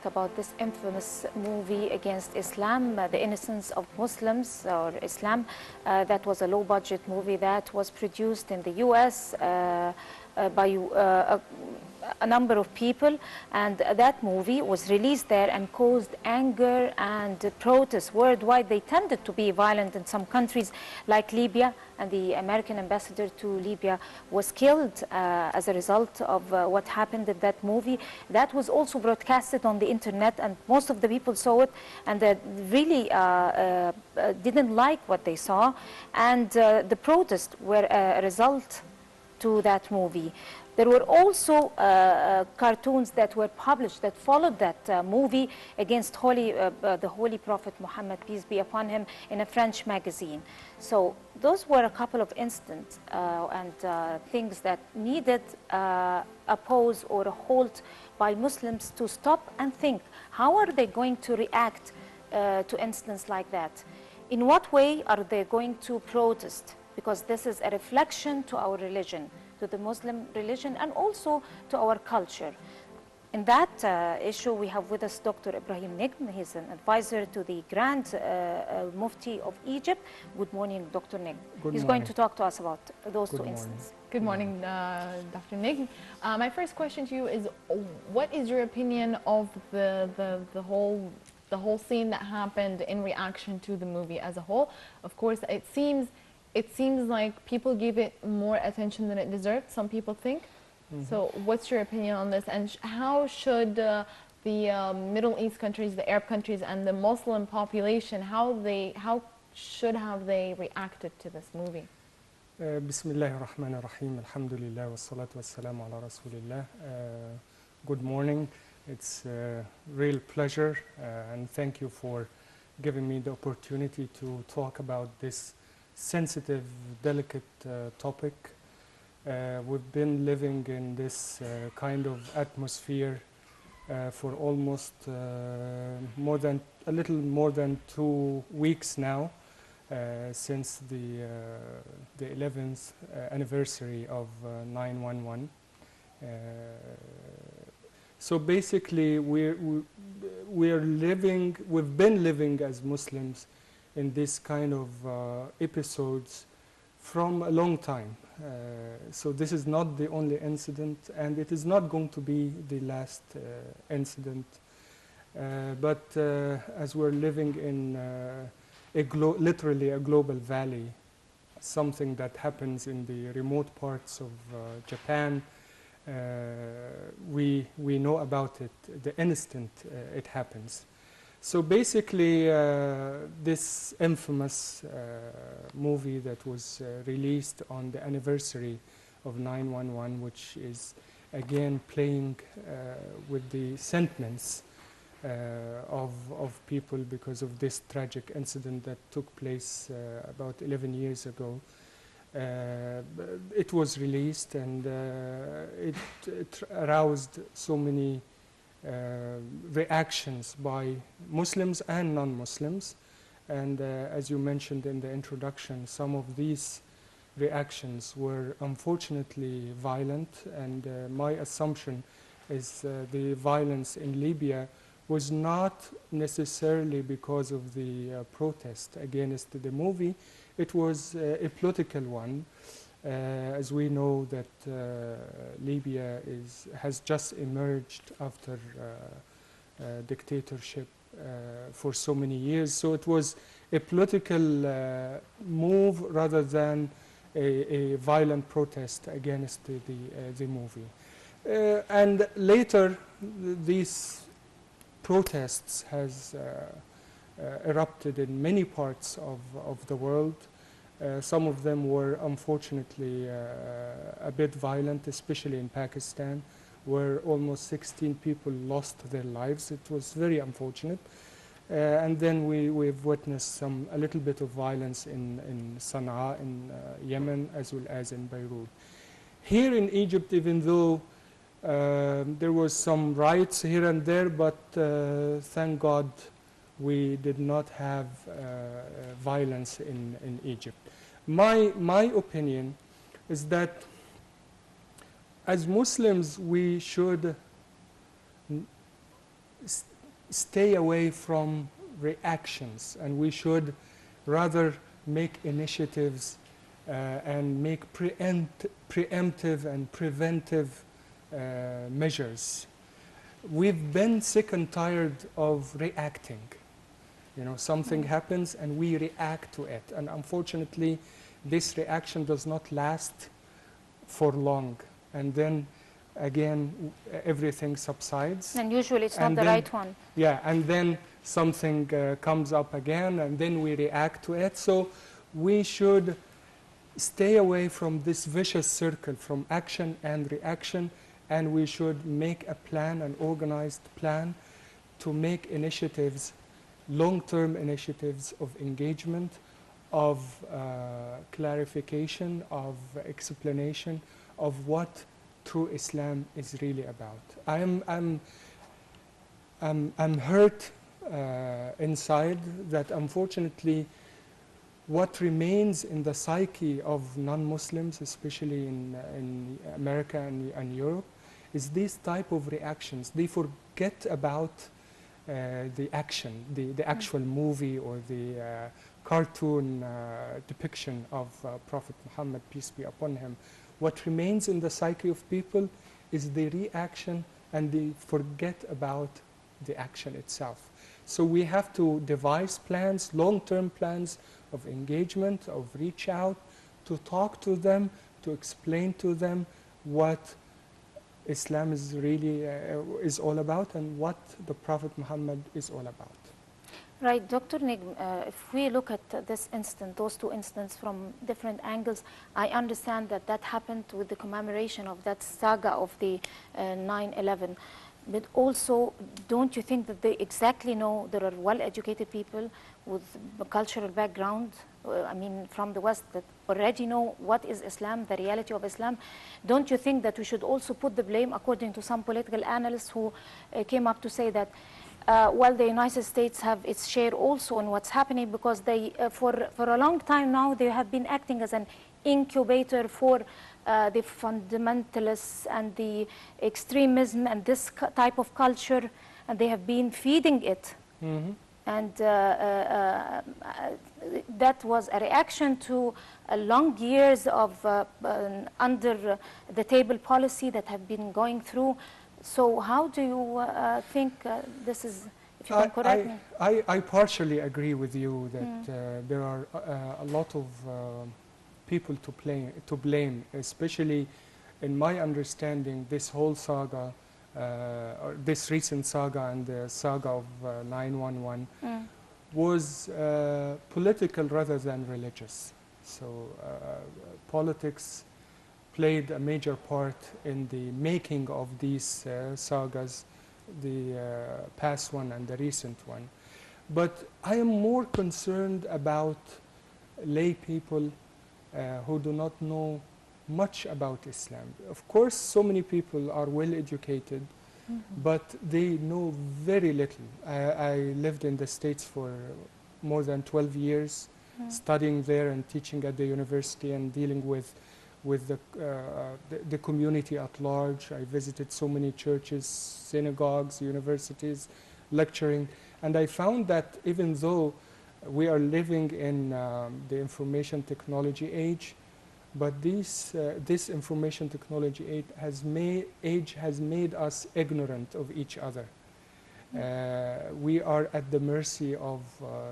talked about this infamous movie against Islam, The Innocence of Muslims, or Islam. That was a low-budget movie that was produced in the US by a number of people, and that movie was released there and caused anger and protests worldwide. They tended to be violent in some countries like Libya, and the American ambassador to Libya was killed as a result of what happened in that movie. That was also broadcasted on the internet, and most of the people saw it, and really didn't like what they saw, and the protests were a result to that movie. There were also cartoons that were published that followed that movie against the Holy Prophet Muhammad, peace be upon him, in a French magazine. So those were a couple of incidents and things that needed a pause or a halt by Muslims to stop and think, how are they going to react to incidents like that? In what way are they going to protest? Because this is a reflection to our religion, to the Muslim religion, and also to our culture. In that issue, we have with us Dr. ابراهيم نجم. He's an advisor to the Grand Mufti of Egypt. Good morning, Dr. Nigm. He's going to talk to us about those two incidents. Good morning, Dr. Nigm. My first question to you is, what is your opinion of the whole scene that happened in reaction to the movie as a whole? Of course, it seems like people give it more attention than it deserved, some people think. So what's your opinion on this, and how should the Middle East countries, the Arab countries, and the Muslim population, how should have they reacted to this movie? Bismillahir Rahmanir Rahim, Alhamdulillah, wassalatu wassalamu ala Rasulillah. Good morning. It's a real pleasure, and thank you for giving me the opportunity to talk about this sensitive, delicate topic. We've been living in this kind of atmosphere for almost a little more than 2 weeks now, since the 11th anniversary of 9/11. So basically, we've been living as Muslims in this kind of episodes from a long time. So this is not the only incident, and it is not going to be the last incident. But as we're living in literally a global valley, something that happens in the remote parts of Japan, we know about it the instant it happens. So basically, this infamous movie that was released on the anniversary of 9/11, which is again playing with the sentiments of people because of this tragic incident that took place about 11 years ago. It was released, and it aroused so many reactions by Muslims and non-Muslims, and as you mentioned in the introduction, some of these reactions were unfortunately violent, and my assumption is the violence in Libya was not necessarily because of the protest against the movie. It was a political one. As we know that Libya has just emerged after dictatorship for so many years. So it was a political move rather than a violent protest against the movie. And later, these protests has erupted in many parts of the world. Some of them were unfortunately a bit violent, especially in Pakistan, where almost 16 people lost their lives. It was very unfortunate. And then we've witnessed a little bit of violence in Sana'a, in Yemen, as well as in Beirut. Here in Egypt, even though there was some riots here and there, but thank God we did not have violence in Egypt. My opinion is that as Muslims we should stay away from reactions, and we should rather make initiatives and make preemptive and preventive measures. We've been sick and tired of reacting. You know, something happens and we react to it. And unfortunately, this reaction does not last for long. And then again, everything subsides. And usually it's not the right one. Yeah, and then something comes up again, and then we react to it. So we should stay away from this vicious circle, from action and reaction, and we should make a plan, an organized plan, to make initiatives, long-term initiatives of engagement, of clarification, of explanation of what true Islam is really about. I'm hurt inside that unfortunately what remains in the psyche of non-Muslims, especially in America and Europe, is these type of reactions. They forget about the action, the actual movie or the cartoon depiction of Prophet Muhammad, peace be upon him. What remains in the psyche of people is the reaction, and they forget about the action itself. So we have to devise plans, long-term plans of engagement, of reach out, to talk to them, to explain to them what Islam is really is all about and what the Prophet Muhammad is all about. Right, Dr. Nigm, if we look at this instance, those two instances from different angles, I understand that that happened with the commemoration of that saga of the 9/11. But also, don't you think that they exactly know, there are well-educated people with a cultural background, I mean, from the West, that already know what is Islam, the reality of Islam? Don't you think that we should also put the blame, according to some political analysts who came up to say that, well, the United States have its share also in what's happening, because they, for a long time now, they have been acting as an incubator for the fundamentalists and the extremism and this type of culture, and they have been feeding it. Mm-hmm. And that was a reaction to long years of under the table policy that have been going through. So how do you think this is, if you can correct me? I partially agree with you that there are a lot of people to blame, especially in my understanding, this whole saga, or this recent saga and the saga of 9/11 was political rather than religious. So politics played a major part in the making of these sagas, the past one and the recent one. But I am more concerned about lay people who do not know much about Islam. Of course, so many people are well educated, but they know very little. I lived in the States for more than 12 years, studying there and teaching at the university and dealing with the community at large. I visited so many churches, synagogues, universities, lecturing, and I found that even though we are living in the information technology age, but this information technology age has made us ignorant of each other. We are at the mercy of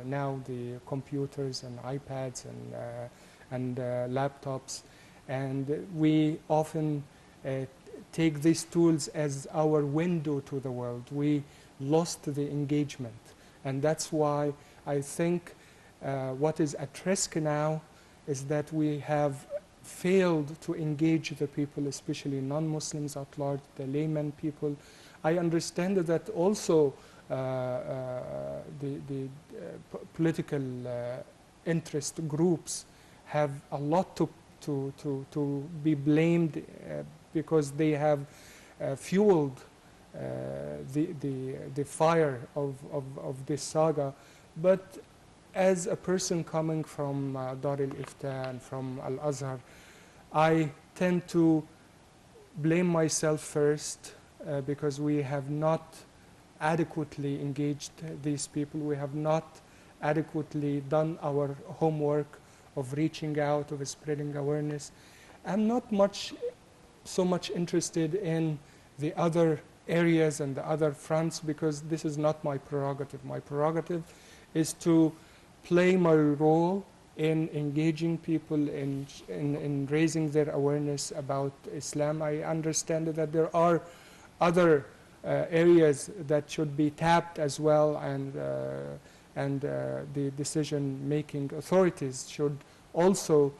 now the computers and iPads and laptops, and we often take these tools as our window to the world. We lost the engagement, and that's why I think what is at risk now is that we have failed to engage the people, especially non-Muslims at large, the layman people. I understand that also the political interest groups have a lot to be blamed because they have fueled the fire of this saga. But as a person coming from Dar al-Ifta and from Al-Azhar, I tend to blame myself first because we have not adequately engaged these people. We have not adequately done our homework of reaching out, of spreading awareness. I'm not so much interested in the other areas and the other fronts, because this is not my prerogative. My prerogative is to play my role in engaging people, in raising their awareness about Islam. I understand that there are other areas that should be tapped as well, and the decision-making authorities should also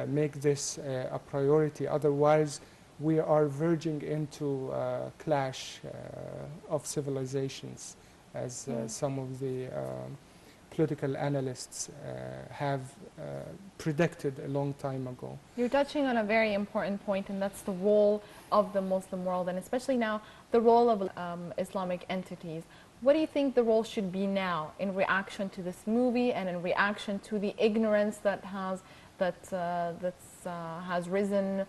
make this a priority. Otherwise, we are verging into a clash of civilizations, as some of the political analysts have predicted a long time ago. You're touching on a very important point, and that's the role of the Muslim world, and especially now the role of Islamic entities. What do you think the role should be now in reaction to this movie and in reaction to the ignorance that has risen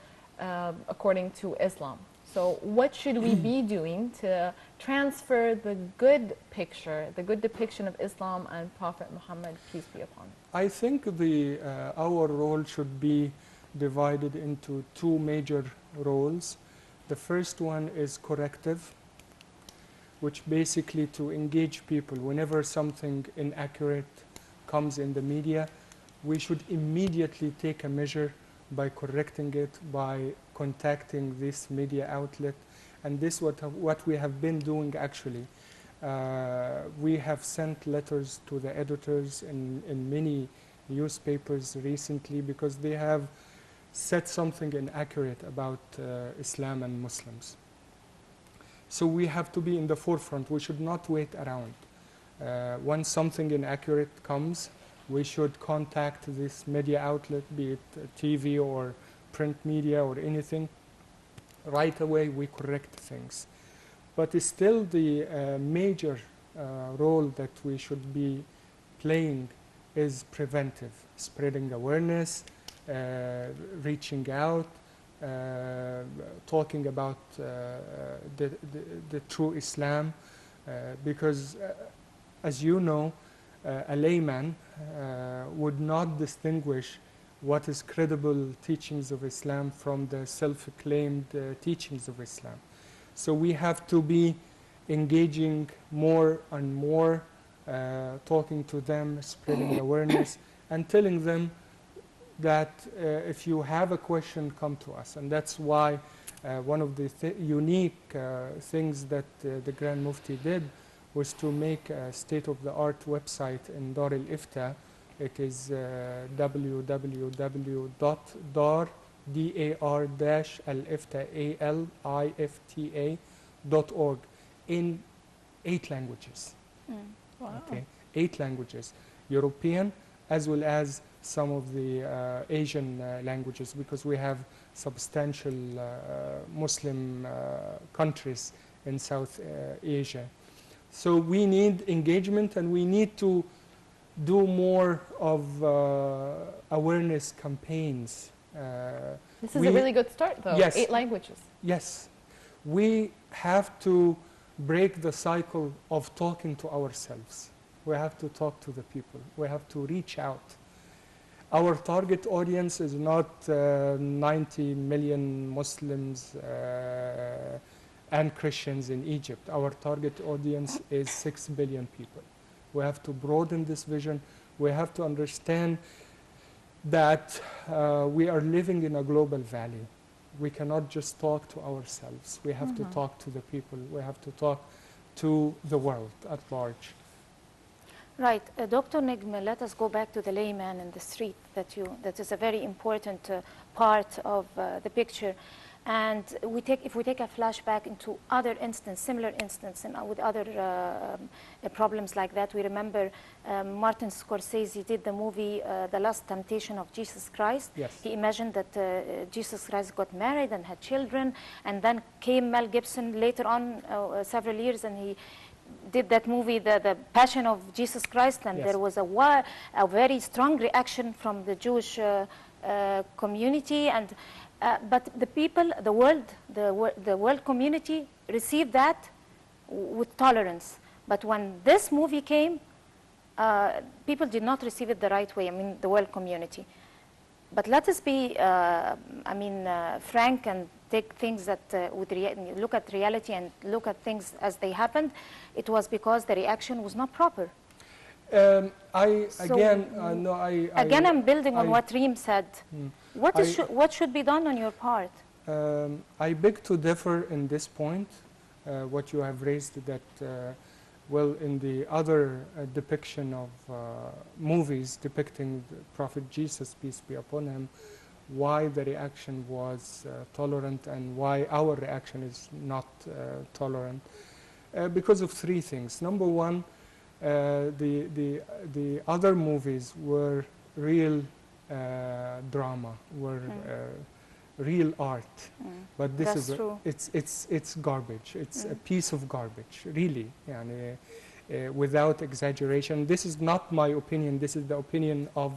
according to Islam? So what should we be doing to transfer the good picture, the good depiction of Islam and Prophet Muhammad, peace be upon him? I think our role should be divided into two major roles. The first one is corrective, which basically to engage people. Whenever something inaccurate comes in the media, we should immediately take a measure by correcting it, by contacting this media outlet. And this is what we have been doing actually. We have sent letters to the editors in many newspapers recently, because they have said something inaccurate about Islam and Muslims. So we have to be in the forefront. We should not wait around. When something inaccurate comes, we should contact this media outlet, be it TV or print media or anything. Right away we correct things. But still the major role that we should be playing is preventive, spreading awareness, reaching out, talking about the true Islam, because as you know, a layman would not distinguish what is credible teachings of Islam from the self-acclaimed teachings of Islam. So we have to be engaging more and more, talking to them, spreading awareness, and telling them that if you have a question, come to us. And that's why one of the unique things that the Grand Mufti did was to make a state-of-the-art website in Dar al-Ifta. It is www.dar-alifta.org in 8 languages. Wow. Okay, 8 languages, European as well as some of the Asian languages, because we have substantial Muslim countries in South Asia. So we need engagement, and we need to do more of awareness campaigns. This is a really good start, though. Yes. 8 languages. Yes. We have to break the cycle of talking to ourselves. We have to talk to the people. We have to reach out. Our target audience is not 90 million Muslims and Christians in Egypt. Our target audience is 6 billion people. We have to broaden this vision. We have to understand that we are living in a global valley. We cannot just talk to ourselves. We have to talk to the people. We have to talk to the world at large. Right. Dr. Nigm, let us go back to the layman in the street that is a very important part of the picture. And if we take a flashback into other similar instances with other problems like that, we remember Martin Scorsese did the movie The Last Temptation of Jesus Christ. Yes. He imagined that Jesus Christ got married and had children, and then came Mel Gibson later on, several years, and he did that movie, the Passion of Jesus Christ, and Yes. there was a very strong reaction from the Jewish community, and but the people, the world community received that with tolerance. But when this movie came, people did not receive it the right way, I mean, the world community. But let us be, frank and take things that, look at reality and look at things as they happened. It was because the reaction was not proper. Again, I'm building on what Reem said. What should be done on your part? I beg to differ in this point. What you have raised that, well, in the other depiction of movies depicting the Prophet Jesus, peace be upon him, why the reaction was tolerant and why our reaction is not tolerant. Because of three things. Number one, the other movies were real drama, were real art, but this That's true. It's garbage. It's a piece of garbage, really, without exaggeration. This is not my opinion. This is the opinion of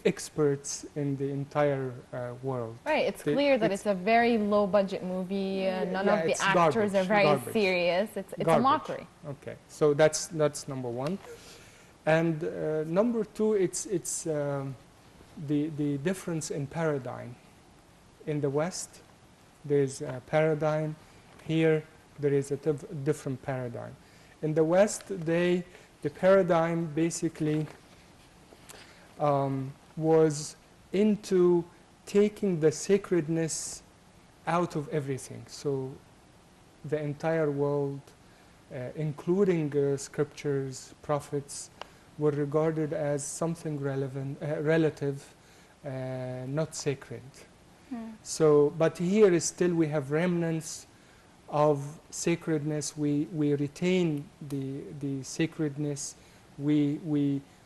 experts in the entire world. Right, it's clear that it's a very low-budget movie. None of the actors are very serious. It's a mockery. Okay, so that's number one, and number two, it's the difference in paradigm. In the West, there's a paradigm. Here, there is a different paradigm. In the West, the paradigm basically was into taking the sacredness out of everything. So the entire world, including scriptures, prophets, were regarded as something relative, not sacred. So, but here is still we have remnants of sacredness. We retain the sacredness. We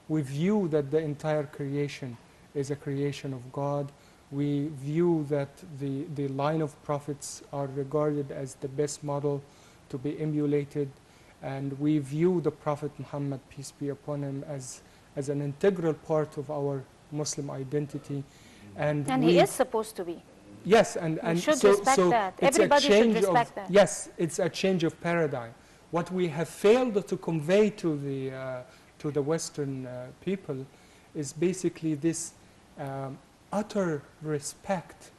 view that the entire creation is a creation of God. We view that the line of prophets are regarded as the best model to be emulated. And we view the Prophet Muhammad, peace be upon him, as an integral part of our Muslim identity. And he is supposed to be. Yes, and should so respect that. Everybody should respect that. Yes, it's a change of paradigm. What we have failed to convey to the Western people is basically this utter respect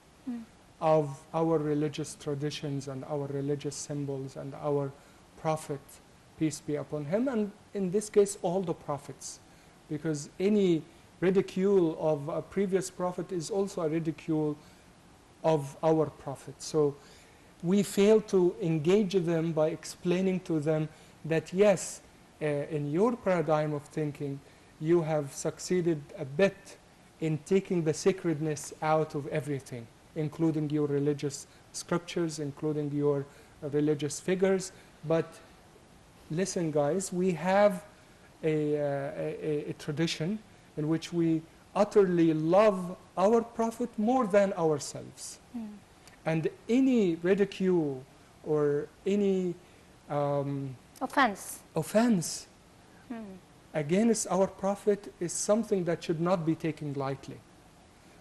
of our religious traditions and our religious symbols and our Prophet, peace be upon him, and in this case all the prophets, because any ridicule of a previous prophet is also a ridicule of our prophet. So we fail to engage them by explaining to them that yes, in your paradigm of thinking, you have succeeded a bit in taking the sacredness out of everything, including your religious scriptures, including your religious figures. But listen, guys, we have a tradition in which we utterly love our prophet more than ourselves. And any ridicule or any offense against our prophet is something that should not be taken lightly.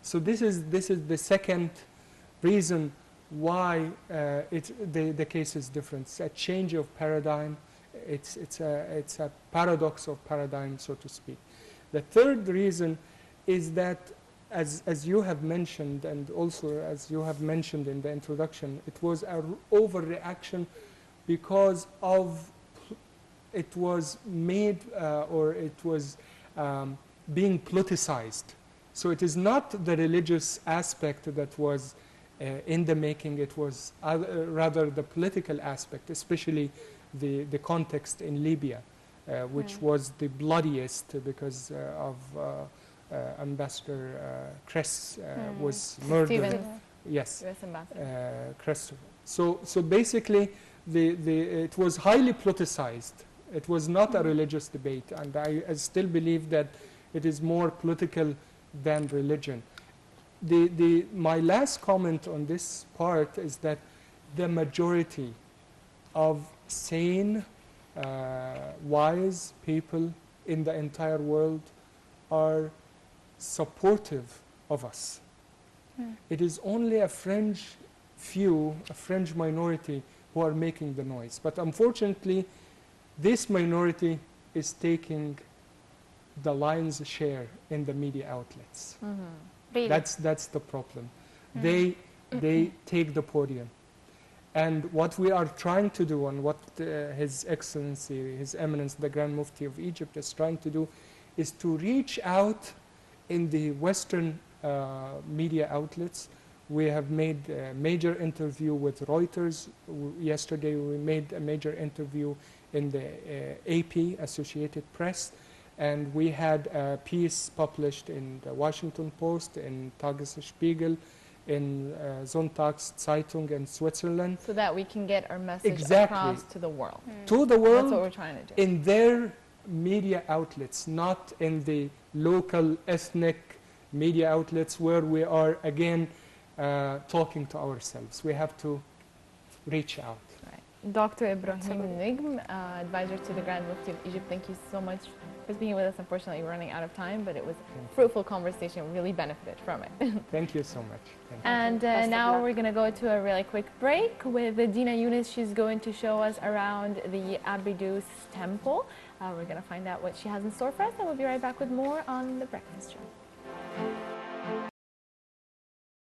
So this is the second reason why the case is different. It's a change of paradigm. It's a paradox of paradigm, so to speak. The third reason is that, as you have mentioned, and also as you have mentioned in the introduction, it was an overreaction because of it was made or it was being politicized. So it is not the religious aspect that was in the making, it was rather the political aspect, especially the context in Libya, which was the bloodiest because of Ambassador Kress was murdered. Yes, Kress. So basically, it was highly politicized. It was not a religious debate, and I still believe that it is more political than religion. My last comment on this part is that the majority of sane, wise people in the entire world are supportive of us. It is only a fringe few, a fringe minority who are making the noise. But unfortunately, this minority is taking the lion's share in the media outlets. Really? That's the problem. They take the podium. And what we are trying to do, and what His Excellency, His Eminence, the Grand Mufti of Egypt is trying to do, is to reach out in the Western media outlets. We have made a major interview with Reuters. Yesterday we made a major interview in the AP, Associated Press. And we had a piece published in the Washington Post, in Tagesspiegel, in Sonntagszeitung in Switzerland. So that we can get our message Exactly. across to the world. To the world. That's what we're trying to do. In their media outlets, not in the local ethnic media outlets where we are again talking to ourselves. We have to reach out. Right. Dr. ابراهيم النجم, advisor to the Grand Mufti of Egypt, thank you so much for being with us. Unfortunately, we're running out of time, but it was a fruitful conversation. We really benefited from it. Thank you so much. Thank you. And Best of now luck. we're going to go to a really quick break with Dina Yunus. She's going to show us around the Abydos temple. We're going to find out what she has in store for us, and we'll be right back with more on The Breakfast Show.